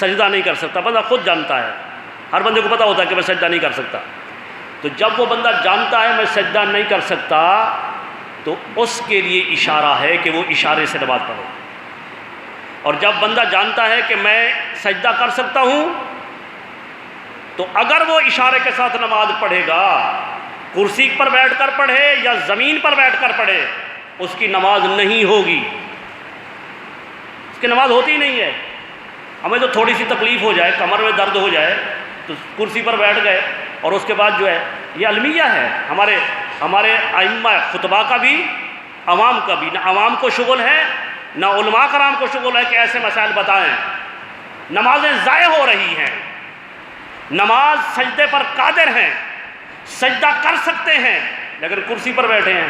سجدہ نہیں کر سکتا، بندہ خود جانتا ہے، ہر بندے کو پتہ ہوتا ہے کہ میں سجدہ نہیں کر سکتا۔ تو جب وہ بندہ جانتا ہے میں سجدہ نہیں کر سکتا تو اس کے لیے اشارہ ہے کہ وہ اشارے سے نماز پڑھے، اور جب بندہ جانتا ہے کہ میں سجدہ کر سکتا ہوں تو اگر وہ اشارے کے ساتھ نماز پڑھے گا، کرسی پر بیٹھ کر پڑھے یا زمین پر بیٹھ کر پڑھے، اس کی نماز نہیں ہوگی، اس کی نماز ہوتی ہی نہیں ہے۔ ہمیں تو تھوڑی سی تکلیف ہو جائے، کمر میں درد ہو جائے تو کرسی پر بیٹھ گئے، اور اس کے بعد جو ہے یہ المیہ ہے ہمارے ائمہ خطبہ کا بھی، عوام کا بھی، نہ عوام کو شغل ہے نہ علماء کرام کو شغل ہے کہ ایسے مسائل بتائیں۔ نمازیں ضائع ہو رہی ہیں، نماز سجدے پر قادر ہیں، سجدہ کر سکتے ہیں، لیکن کرسی پر بیٹھے ہیں۔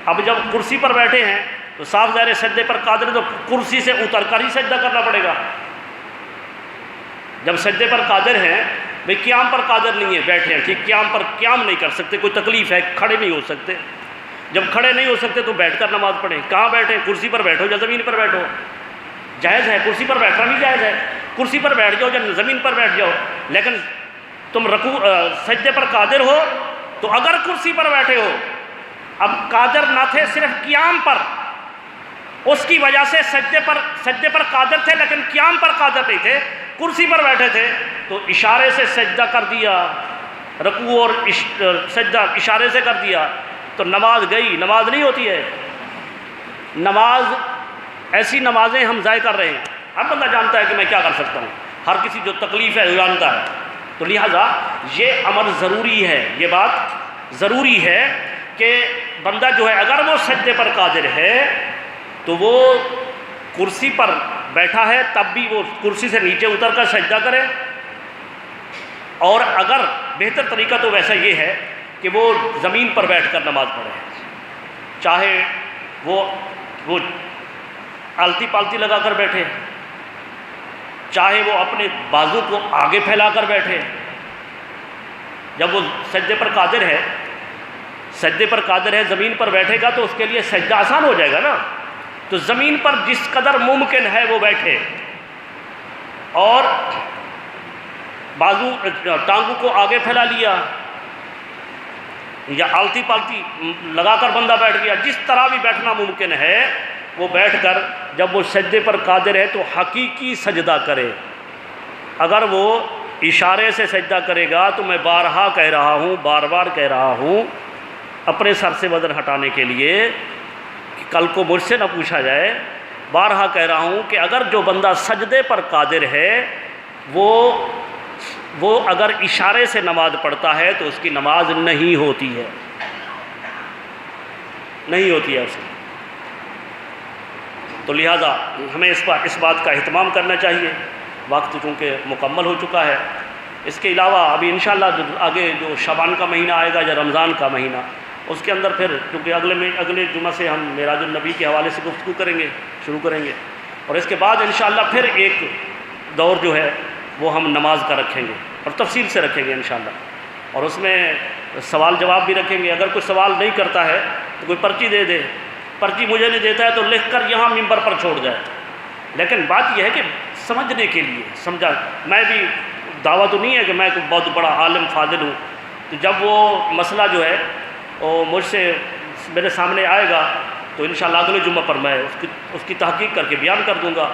اب جب کرسی پر بیٹھے ہیں تو صاف ظاہر ہے سجدے پر قادر ہے، تو کرسی سے اتر کر ہی سجدہ کرنا پڑے گا۔ جب سجدے پر قادر ہیں، بھئی قیام پر قادر نہیں ہے، بیٹھے ہیں ٹھیک، قیام نہیں کر سکتے، کوئی تکلیف ہے، کھڑے نہیں ہو سکتے، جب کھڑے نہیں ہو سکتے تو بیٹھ کر نماز پڑھیں۔ کہاں بیٹھیں؟ کرسی پر بیٹھو یا زمین پر بیٹھو، جائز ہے، کرسی پر بیٹھنا بھی جائز ہے، کرسی پر بیٹھ جاؤ یا زمین پر بیٹھ جاؤ، لیکن تم سجدے پر قادر ہو تو اگر کرسی پر بیٹھے ہو، اب قادر نہ تھے صرف قیام پر، اس کی وجہ سے سجدے پر قادر تھے لیکن قیام پر قادر نہیں تھے، کرسی پر بیٹھے تھے تو اشارے سے سجدہ کر دیا، رکوع اور سجدہ اشارے سے کر دیا تو نماز گئی، نماز نہیں ہوتی ہے۔ نماز، ایسی نمازیں ہم ضائع کر رہے ہیں۔ ہر بندہ جانتا ہے کہ میں کیا کر سکتا ہوں، ہر کسی جو تکلیف ہے وہ جانتا ہے، تو لہٰذا یہ امر ضروری ہے، یہ بات ضروری ہے کہ بندہ جو ہے اگر وہ سجدے پر قادر ہے تو وہ کرسی پر بیٹھا ہے تب بھی وہ کرسی سے نیچے اتر کر سجدہ کرے، اور اگر بہتر طریقہ تو ویسا یہ ہے کہ وہ زمین پر بیٹھ کر نماز پڑھے، چاہے وہ آلتی پالتی لگا کر بیٹھے، چاہے وہ اپنے بازو کو آگے پھیلا کر بیٹھے۔ جب وہ سجدے پر قادر ہے زمین پر بیٹھے گا تو اس کے لیے سجدہ آسان ہو جائے گا نا، تو زمین پر جس قدر ممکن ہے وہ بیٹھے، اور بازو ٹانگوں کو آگے پھیلا لیا یا آلتی پالتی لگا کر بندہ بیٹھ گیا، جس طرح بھی بیٹھنا ممکن ہے وہ بیٹھ کر جب وہ سجدے پر قادر ہے تو حقیقی سجدہ کرے۔ اگر وہ اشارے سے سجدہ کرے گا تو میں بارہا کہہ رہا ہوں، بار بار کہہ رہا ہوں اپنے سر سے وزن ہٹانے کے لیے کہ کل کو مجھ سے نہ پوچھا جائے، بارہا کہہ رہا ہوں کہ اگر جو بندہ سجدے پر قادر ہے وہ اگر اشارے سے نماز پڑھتا ہے تو اس کی نماز نہیں ہوتی ہے اس کی۔ تو لہٰذا ہمیں اس بات کا اہتمام کرنا چاہیے۔ وقت چونکہ مکمل ہو چکا ہے، اس کے علاوہ ابھی انشاءاللہ آگے جو شعبان کا مہینہ آئے گا یا رمضان کا مہینہ، اس کے اندر پھر کیونکہ اگلے جمعہ سے ہم معراج النبی کے حوالے سے گفتگو شروع کریں گے، اور اس کے بعد انشاءاللہ پھر ایک دور جو ہے وہ ہم نماز کا رکھیں گے اور تفصیل سے رکھیں گے انشاءاللہ، اور اس میں سوال جواب بھی رکھیں گے۔ اگر کوئی سوال نہیں کرتا ہے تو کوئی پرچی دے دے، پرچی مجھے نہیں دیتا ہے تو لکھ کر یہاں ممبر پر چھوڑ جائے، لیکن بات یہ ہے کہ سمجھنے کے لیے سمجھا، میں بھی دعویٰ تو نہیں ہے کہ میں کوئی بہت بڑا عالم فاضل ہوں، تو جب وہ مسئلہ جو ہے وہ مجھ سے میرے سامنے آئے گا تو انشاءاللہ اگلے جمعہ پر میں اس کی تحقیق کر کے بیان کر دوں گا،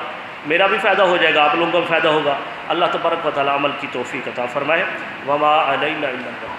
میرا بھی فائدہ ہو جائے گا، آپ لوگوں کا بھی فائدہ ہوگا۔ اللہ تبارک و تعالی عمل کی توفیق عطا فرمائے۔ وما علینا الا البلاغ۔